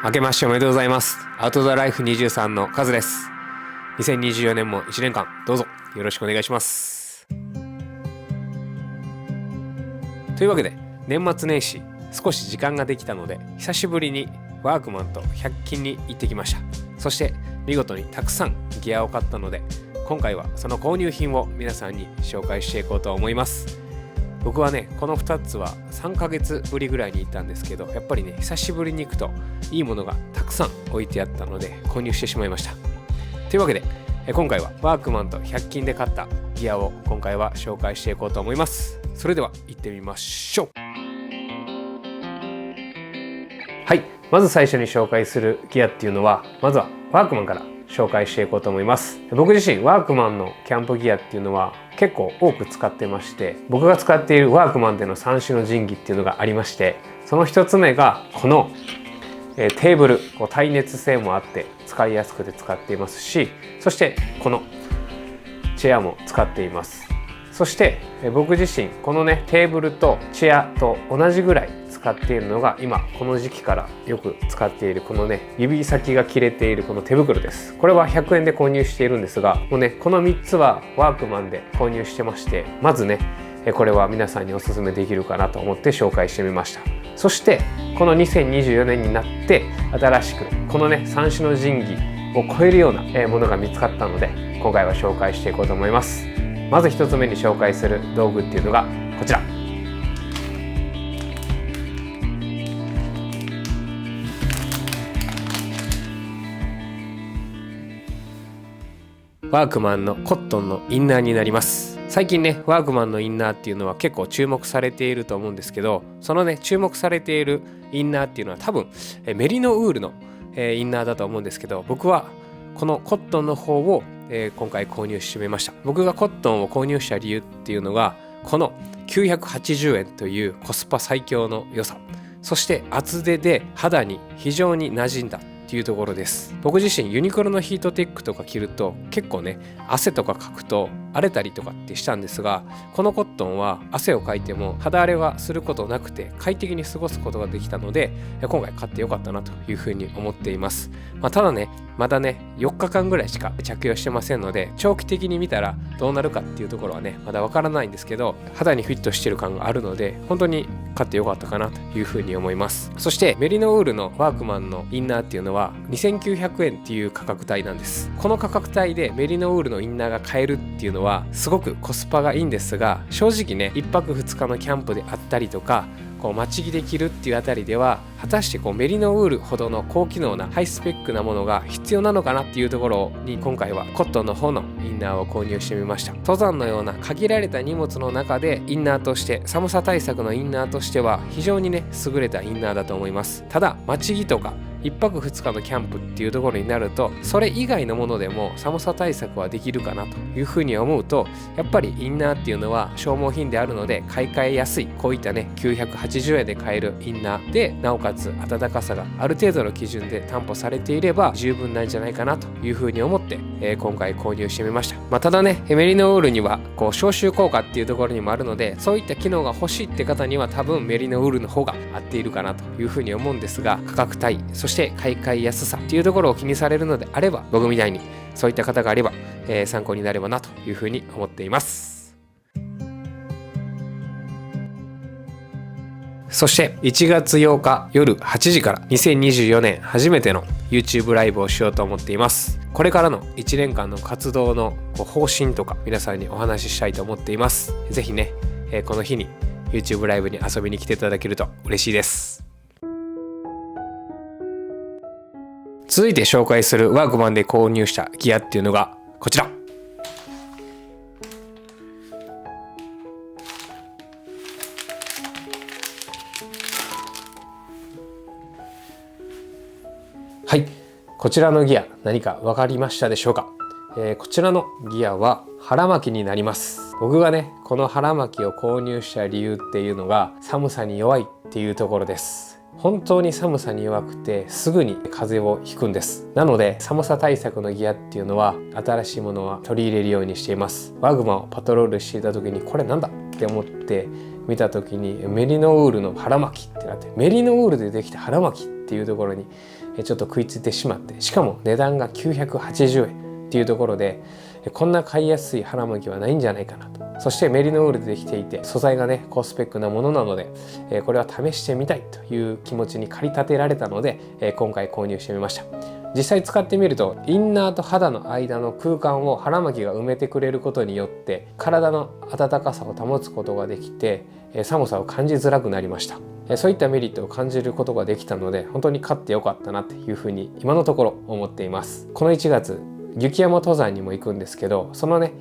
明けましておめでとうございます。アウトドアライフ23のカズです。2024年も1年間どうぞよろしくお願いします。というわけで年末年始少し時間ができたので久しぶりにワークマンと100均に行ってきました。そして見事にたくさんギアを買ったので今回はその購入品を皆さんに紹介していこうと思います。僕はねこの2つは3ヶ月ぶりぐらいに行ったんですけど、やっぱりね久しぶりに行くといいものがたくさん置いてあったので購入してしまいました。というわけで今回はワークマンと100均で買ったギアを今回は紹介していこうと思います。それでは行ってみましょう。はい、まず最初に紹介するギアっていうのはまずはワークマンから紹介していこうと思います。僕自身ワークマンのキャンプギアっていうのは結構多く使ってまして、僕が使っているワークマンでの3種の神器っていうのがありまして、その一つ目がこのテーブル、耐熱性もあって使いやすくて使っていますし、そしてこのチェアも使っています。そして僕自身このねテーブルとチェアと同じぐらい使っているのが今この時期からよく使っているこのね指先が切れているこの手袋です。これは100円で購入しているんですが、もうねこの3つはワークマンで購入してまして、まずねこれは皆さんにおすすめできるかなと思って紹介してみました。そしてこの2024年になって新しくこのね3種の神器を超えるようなものが見つかったので今回は紹介していこうと思います。まず1つ目に紹介する道具っていうのがこちら、ワークマンのコットンのインナーになります。最近ねワークマンのインナーっていうのは結構注目されていると思うんですけど、そのね注目されているインナーっていうのは多分メリノウールのインナーだと思うんですけど、僕はこのコットンの方を今回購入してみました。僕がコットンを購入した理由っていうのがこの980円というコスパ最強の良さ、そして厚手で肌に非常に馴染んだっていうところです。僕自身ユニクロのヒートテックとか着ると結構ね汗とかかくと荒れたりとかってしたんですが、このコットンは汗をかいても肌荒れはすることなくて快適に過ごすことができたので今回買ってよかったなというふうに思っています。ただねまだね4日間ぐらいしか着用してませんので長期的に見たらどうなるかっていうところはねまだわからないんですけど、肌にフィットしてる感があるので本当に買ってよかったかなというふうに思います。そしてメリノウールのワークマンのインナーっていうのは2900円っていう価格帯なんです。この価格帯でメリノウールのインナーが買えるっていうのはすごくコスパがいいんですが、正直ね1泊2日のキャンプであったりとか待ち着で着るっていうあたりでは果たしてメリノウールほどの高機能なハイスペックなものが必要なのかなっていうところに今回はコットンの方のインナーを購入してみました。登山のような限られた荷物の中でインナーとして寒さ対策のインナーとしては非常にね優れたインナーだと思います。ただ待ち着とか1泊2日のキャンプっていうところになるとそれ以外のものでも寒さ対策はできるかなというふうに思うと、やっぱりインナーっていうのは消耗品であるので買い替えやすいこういったね980円で買えるインナーで、なおかつ暖かさがある程度の基準で担保されていれば十分なんじゃないかなというふうに思って、今回購入してみました。ただねメリノウールには消臭効果っていうところにもあるので、そういった機能が欲しいって方には多分メリノウールの方が合っているかなというふうに思うんですが、価格帯そして買い替えやすさっていうところを気にされるのであれば僕みたいにそういった方があれば、参考になればなというふうに思っています。そして1月8日夜8時から2024年初めての YouTube ライブをしようと思っています。これからの1年間の活動の方針とか皆さんにお話ししたいと思っています。ぜひね、この日に YouTube ライブに遊びに来ていただけると嬉しいです。続いて紹介するワークマンで購入したギアっていうのがこちら、はい、こちらのギア何か分かりましたでしょうか。こちらのギアは腹巻きになります。僕がねこの腹巻きを購入した理由っていうのが寒さに弱いっていうところです。本当に寒さに弱くてすぐに風邪をひくんです。なので寒さ対策のギアっていうのは新しいものは取り入れるようにしています。ワグマをパトロールしていた時にこれなんだって思って見た時にメリノウールの腹巻きってなって、メリノウールでできた腹巻きっていうところにちょっと食いついてしまって、しかも値段が980円っていうところで、こんな買いやすい腹巻きはないんじゃないかなと。そしてメリノウールでできていて、素材がね高スペックなものなので、これは試してみたいという気持ちに駆り立てられたので、今回購入してみました。実際使ってみると、インナーと肌の間の空間を腹巻きが埋めてくれることによって体の温かさを保つことができて、寒さを感じづらくなりました。そういったメリットを感じることができたので、本当に買ってよかったなというふうに今のところ思っています。この1月雪山登山にも行くんですけど、そのね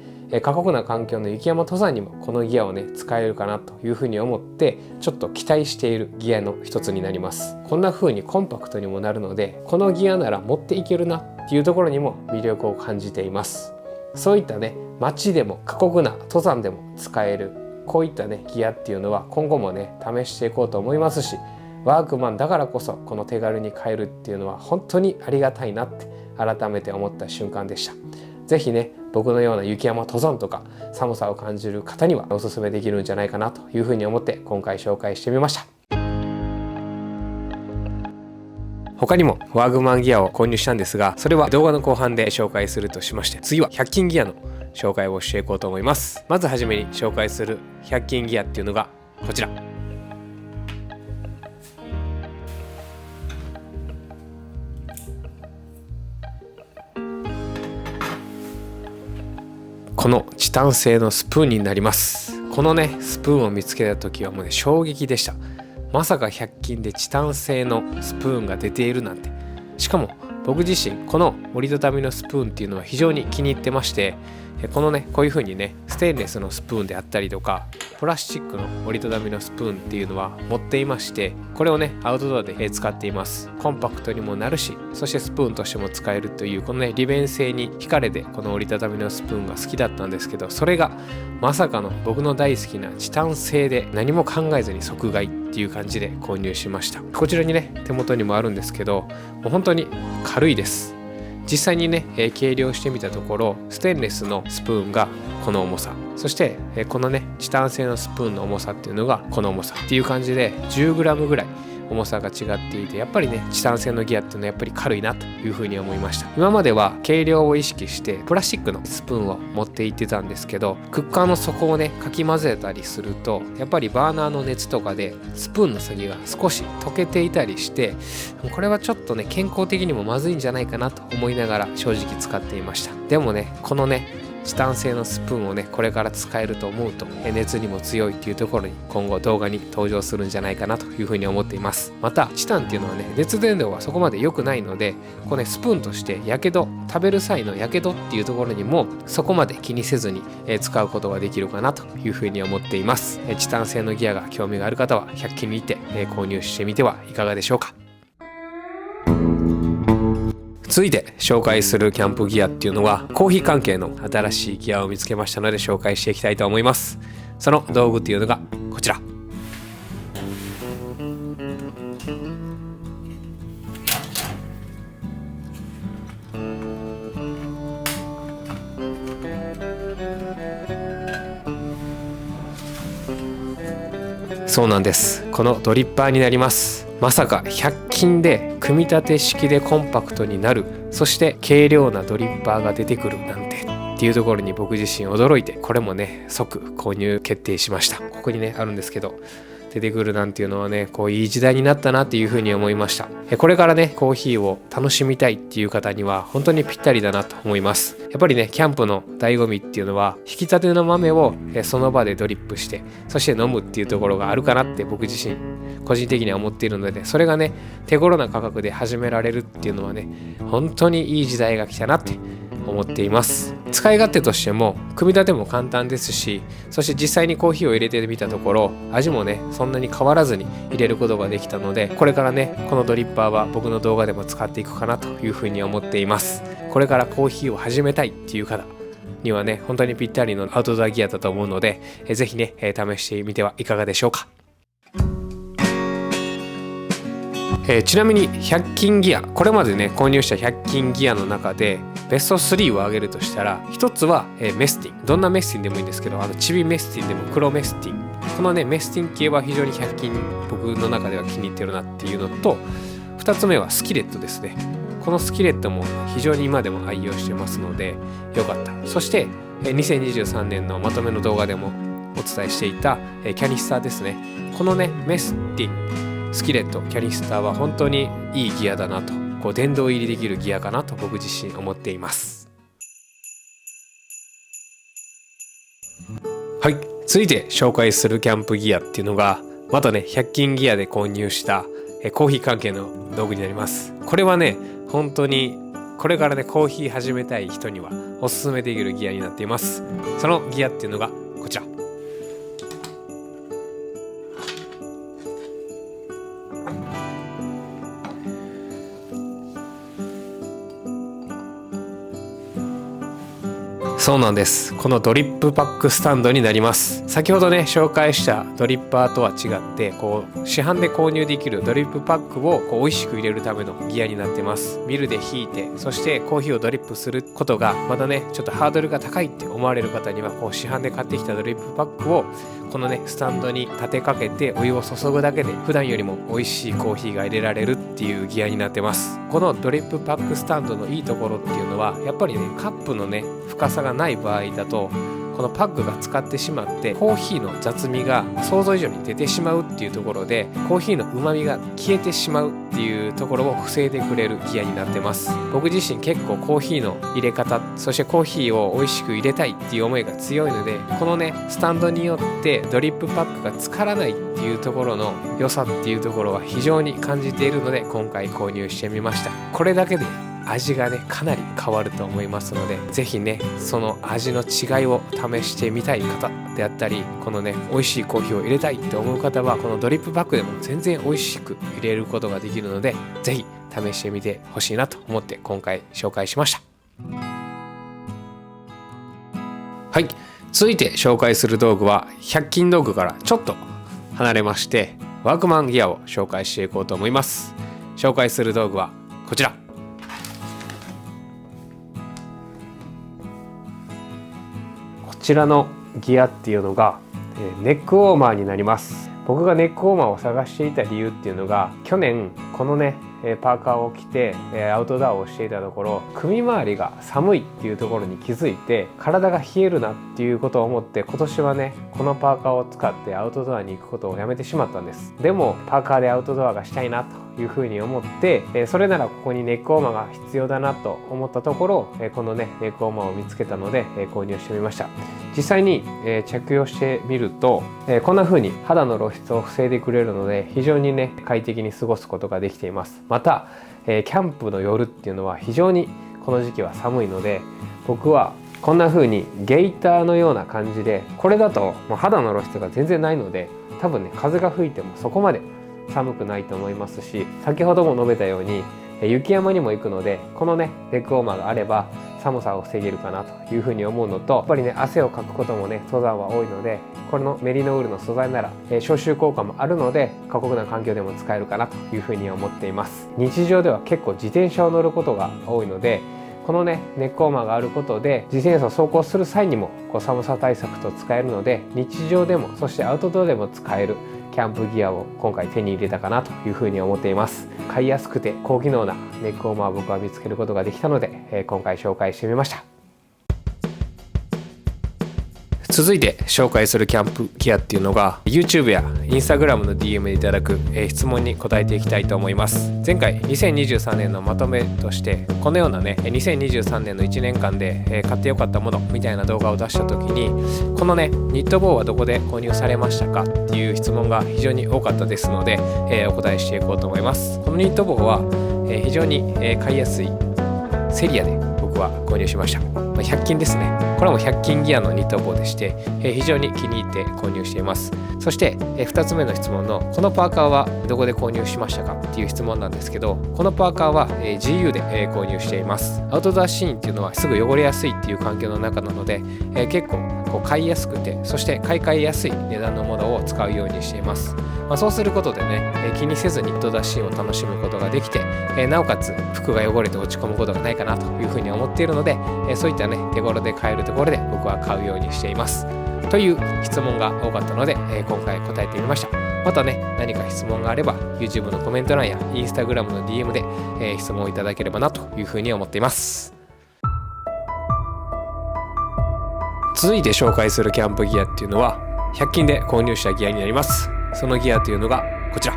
過酷な環境の雪山登山にもこのギアをね使えるかなというふうに思って、ちょっと期待しているギアの一つになります。こんな風にコンパクトにもなるので、このギアなら持っていけるなっていうところにも魅力を感じています。そういったね街でも過酷な登山でも使えるこういったねギアっていうのは今後もね試していこうと思いますし、ワークマンだからこそこの手軽に買えるっていうのは本当にありがたいなって改めて思った瞬間でした。ぜひね僕のような雪山登山とか寒さを感じる方にはおすすめできるんじゃないかなというふうに思って今回紹介してみました。他にもワーグマンギアを購入したんですが、それは動画の後半で紹介するとしまして、次は100均ギアの紹介をしていこうと思います。まずはじめに紹介する100均ギアっていうのがこちら。このチタン製のスプーンになります。このねスプーンを見つけた時はもうね衝撃でした。まさか100均でチタン製のスプーンが出ているなんて。しかも僕自身この折りたたみのスプーンっていうのは非常に気に入ってまして、このねこういう風にねステンレスのスプーンであったりとかプラスチックの折りたたみのスプーンっていうのは持っていまして、これをねアウトドアで使っています。コンパクトにもなるし、そしてスプーンとしても使えるというこのね利便性に惹かれてこの折りたたみのスプーンが好きだったんですけど、それがまさかの僕の大好きなチタン製で何も考えずに即買いっていう感じで購入しました。こちらにね手元にもあるんですけど、もう本当に軽いです。実際にね計量してみたところ、ステンレスのスプーンがこの重さ、そしてこのねチタン製のスプーンの重さっていうのがこの重さっていう感じで 10g ぐらい重さが違っていて、やっぱりねチタン製のギアっていうのはやっぱり軽いなというふうに思いました。今までは計量を意識してプラスチックのスプーンを持っていってたんですけど、クッカーの底をねかき混ぜたりすると、やっぱりバーナーの熱とかでスプーンの先が少し溶けていたりして、これはちょっとね健康的にもまずいんじゃないかなと思いながら正直使っていました。でもねこのねチタン製のスプーンをねこれから使えると思うと、熱にも強いっていうところに今後動画に登場するんじゃないかなというふうに思っています。またチタンっていうのはね熱伝導はそこまで良くないので、こうねスプーンとしてやけど、食べる際のやけどっていうところにもそこまで気にせずに使うことができるかなというふうに思っています。チタン製のギアが興味がある方は100均に行って購入してみてはいかがでしょうか。続いて紹介するキャンプギアっていうのはコーヒー関係の新しいギアを見つけましたので紹介していきたいと思います。その道具っていうのがこちら。そうなんです。このドリッパーになります。まさか100均で組み立て式でコンパクトになる、そして軽量なドリッパーが出てくるなんてっていうところに僕自身驚いて、これもね即購入決定しました。ここにねあるんですけど、出てくるなんていうのはねこういい時代になったなっていうふうに思いました。これからねコーヒーを楽しみたいっていう方には本当にぴったりだなと思います。やっぱりねキャンプの醍醐味っていうのは引き立ての豆をその場でドリップして、そして飲むっていうところがあるかなって僕自身個人的には思っているので、それがね手頃な価格で始められるっていうのはね本当にいい時代が来たなって思っています。使い勝手としても組み立ても簡単ですし、そして実際にコーヒーを入れてみたところ味もねそんなに変わらずに入れることができたので、これからねこのドリッパーは僕の動画でも使っていくかなというふうに思っています。これからコーヒーを始めたいっていう方にはね本当にぴったりのアウトドアギアだと思うので、ぜひね試してみてはいかがでしょうか。ちなみに100均ギア、これまでね購入した100均ギアの中でベスト3を挙げるとしたら、一つはメスティン、どんなメスティンでもいいんですけど、チビメスティンでも黒メスティン、このねメスティン系は非常に100均僕の中では気に入ってるなっていうのと、2つ目はスキレットですね。このスキレットも非常に今でも愛用してますのでよかった。そして2023年のまとめの動画でもお伝えしていたキャニスターですね。このねメスティンスキレットキャニスターは本当にいいギアだなと、殿堂入りできるギアかなと僕自身思っています。はい、続いて紹介するキャンプギアっていうのがまたね100均ギアで購入したコーヒー関係の道具になります。これはね本当にこれからねコーヒー始めたい人にはおすすめできるギアになっています。そのギアっていうのがこちら。そうなんです。このドリップパックスタンドになります。先ほどね紹介したドリッパーとは違って市販で購入できるドリップパックを美味しく入れるためのギアになってます。ミルで引いてそしてコーヒーをドリップすることがまだねちょっとハードルが高いって思われる方には市販で買ってきたドリップパックをこのねスタンドに立てかけてお湯を注ぐだけで普段よりも美味しいコーヒーが入れられるっていうギアになってます。このドリップパックスタンドのいいところっていうのはやっぱりねカップのね深さがない場合だとこのパックが使ってしまってコーヒーの雑味が想像以上に出てしまうっていうところでコーヒーの旨味が消えてしまうっていうところを防いでくれるギアになってます。僕自身結構コーヒーの入れ方そしてコーヒーを美味しく入れたいっていう思いが強いのでこのねスタンドによってドリップパックが浸からないっていうところの良さっていうところは非常に感じているので今回購入してみました。これだけで味がねかなり変わると思いますのでぜひねその味の違いを試してみたい方であったりこのね美味しいコーヒーを入れたいって思う方はこのドリップパックでも全然美味しく入れることができるのでぜひ試してみてほしいなと思って今回紹介しました。はい、続いて紹介する道具は100均道具からちょっと離れましてワークマンギアを紹介していこうと思います。紹介する道具はこちら。こちらのギアっていうのがネックウォーマーになります。僕がネックウォーマーを探していた理由っていうのが去年このねパーカーを着てアウトドアをしていたところ首周りが寒いっていうところに気づいて体が冷えるなっていうことを思って今年はねこのパーカーを使ってアウトドアに行くことをやめてしまったんです。でもパーカーでアウトドアがしたいなというふうに思ってそれならここにネックウォーマーが必要だなと思ったところこのねネックウォーマーを見つけたので購入してみました。実際に着用してみるとこんな風に肌の露出を防いでくれるので非常にね快適に過ごすことができています。またキャンプの夜っていうのは非常にこの時期は寒いので僕はこんな風にゲイターのような感じでこれだともう肌の露出が全然ないので多分ね風が吹いてもそこまで寒くないと思いますし先ほども述べたように雪山にも行くのでこのねネックウォーマーがあれば寒さを防げるかなというふうに思うのとやっぱりね汗をかくこともね登山は多いのでこのメリノウールの素材なら消臭効果もあるので過酷な環境でも使えるかなというふうに思っています。日常では結構自転車を乗ることが多いのでこのねネックウォーマーがあることで自転車を走行する際にも寒さ対策と使えるので日常でもそしてアウトドアでも使えるキャンプギアを今回手に入れたかなというふうに思っています。買いやすくて高機能なネックウォーマーを僕は見つけることができたので今回紹介してみました。続いて紹介するキャンプギアっていうのが YouTube や Instagram の DM でいただく質問に答えていきたいと思います。前回2023年のまとめとしてこのようなね2023年の1年間で買ってよかったものみたいな動画を出した時にこのねニット帽はどこで購入されましたかっていう質問が非常に多かったですのでお答えしていこうと思います。このニット帽は非常に買いやすいセリアで僕は購入しました。100均ですね。これも100均ギアのニット帽でして非常に気に入って購入しています。そして2つ目の質問のこのパーカーはどこで購入しましたかっていう質問なんですけどこのパーカーは GU で購入しています。アウトドアシーンっていうのはすぐ汚れやすいっていう環境の中なので結構買いやすくてそして買い替えやすい値段のものを使うようにしています。そうすることでね気にせずにアウトドアシーンを楽しむことができてなおかつ服が汚れて落ち込むことがないかなというふうに思っているのでそういったね手頃で買えるところで僕は買うようにしています。という質問が多かったので、今回答えてみました。またね、何か質問があれば YouTube のコメント欄や Instagram の DM で、質問をいただければなというふうに思っています。続いて紹介するキャンプギアっていうのは100均で購入したギアになります。そのギアというのがこちら。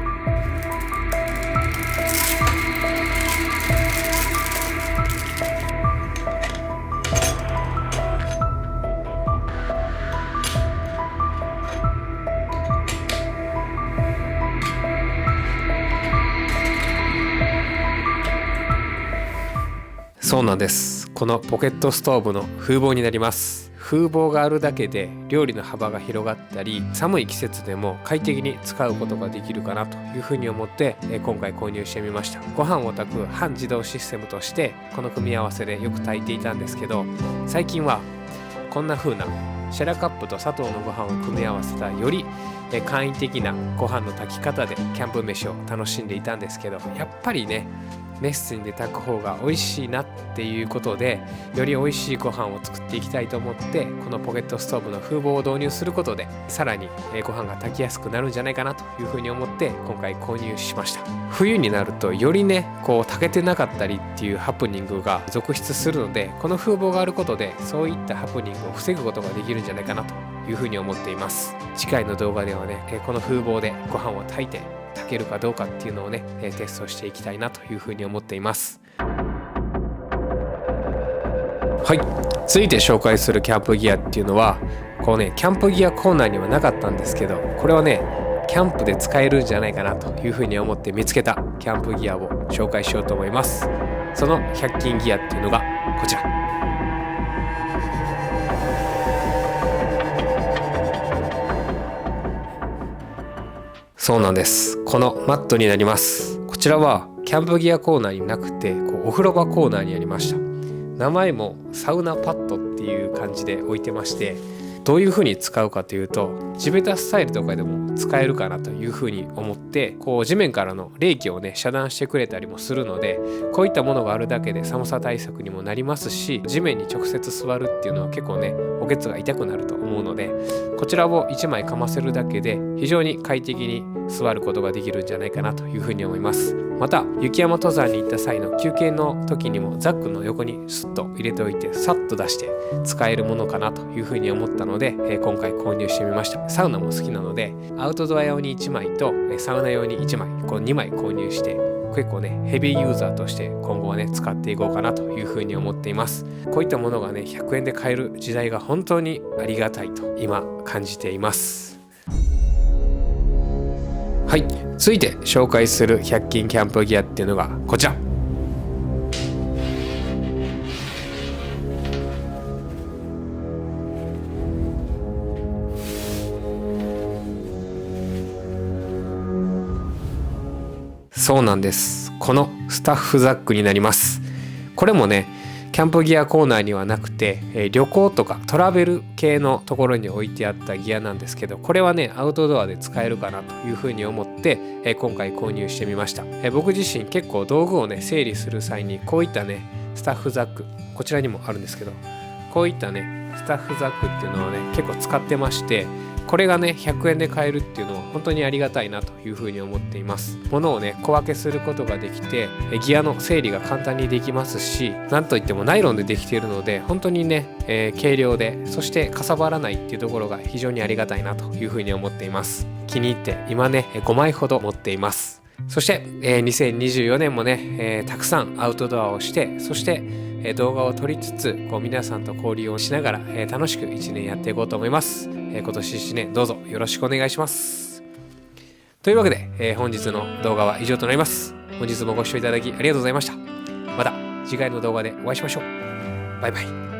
そうなんです。このポケットストーブの風防になります。風防があるだけで料理の幅が広がったり、寒い季節でも快適に使うことができるかなというふうに思って今回購入してみました。ご飯を炊く半自動システムとしてこの組み合わせでよく炊いていたんですけど、最近はこんな風なシェラカップと砂糖のご飯を組み合わせたより簡易的なご飯の炊き方でキャンプ飯を楽しんでいたんですけど、やっぱりね熱心で炊く方が美味しいなっていうことで、より美味しいご飯を作っていきたいと思って、このポケットストーブの風防を導入することでさらにご飯が炊きやすくなるんじゃないかなというふうに思って今回購入しました。冬になるとよりね炊けてなかったりっていうハプニングが続出するので、この風防があることでそういったハプニングを防ぐことができるんじゃないかなというふうに思っています。次回の動画ではねこの風防でご飯を炊いて炊けるかどうかっていうのをねテストしていきたいなというふうに思っています。はい、続いて紹介するキャンプギアっていうのはキャンプギアコーナーにはなかったんですけど、これはねキャンプで使えるんじゃないかなというふうに思って見つけたキャンプギアを紹介しようと思います。その100均ギアっていうのがこちら。そうなんです。このマットになります。こちらはキャンプギアコーナーになくてお風呂場コーナーにありました。名前もサウナパッドっていう感じで置いてまして、どういう風に使うかというと地べたスタイルとかでも使えるかなという風に思って、地面からの冷気をね遮断してくれたりもするので、こういったものがあるだけで寒さ対策にもなりますし、地面に直接座るっていうのは結構ねおけつが痛くなると思うので、こちらを1枚かませるだけで非常に快適に座ることができるんじゃないかなというふうに思います。また雪山登山に行った際の休憩の時にもザックの横にスッと入れておいてさっと出して使えるものかなというふうに思ったので、今回購入してみました。サウナも好きなのでアウトドア用に1枚とサウナ用に1枚2枚購入して、結構ねヘビーユーザーとして今後はね使っていこうかなというふうに思っています。こういったものがね100円で買える時代が本当にありがたいと今感じています。はい、続いて紹介する100均キャンプギアっていうのがこちら。そうなんです。このスタッフザックになります。これもねキャンプギアコーナーにはなくて、旅行とかトラベル系のところに置いてあったギアなんですけど、これはねアウトドアで使えるかなというふうに思って、今回購入してみました。僕自身結構道具をね整理する際にこういったねスタッフザック、こちらにもあるんですけど、こういったねスタッフザックっていうのをね結構使ってまして、これがね100円で買えるっていうのは本当にありがたいなというふうに思っています。物をね小分けすることができてギアの整理が簡単にできますし、なんといってもナイロンでできているので本当にね、軽量で、そしてかさばらないっていうところが非常にありがたいなというふうに思っています。気に入って今ね5枚ほど持っています。そして、2024年もね、たくさんアウトドアをして、そして動画を撮りつつ皆さんと交流をしながら、楽しく1年やっていこうと思います。今年1年どうぞよろしくお願いします。というわけで、本日の動画は以上となります。本日もご視聴いただきありがとうございました。また次回の動画でお会いしましょう。バイバイ。